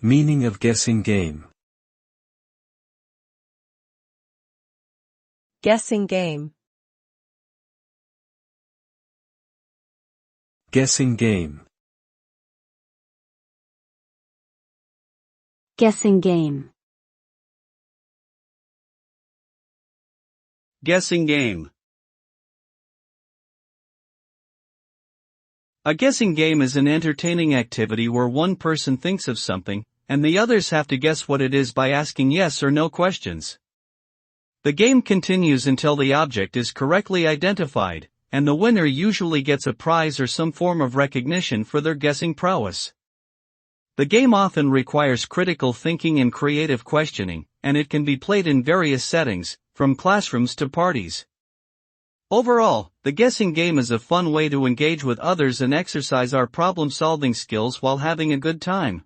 Meaning of guessing game. Guessing game. Guessing game. Guessing game. Guessing game. A guessing game is an entertaining activity where one person thinks of something, and the others have to guess what it is by asking yes or no questions. The game continues until the object is correctly identified, and the winner usually gets a prize or some form of recognition for their guessing prowess. The game often requires critical thinking and creative questioning, and it can be played in various settings, from classrooms to parties. Overall, the guessing game is a fun way to engage with others and exercise our problem-solving skills while having a good time.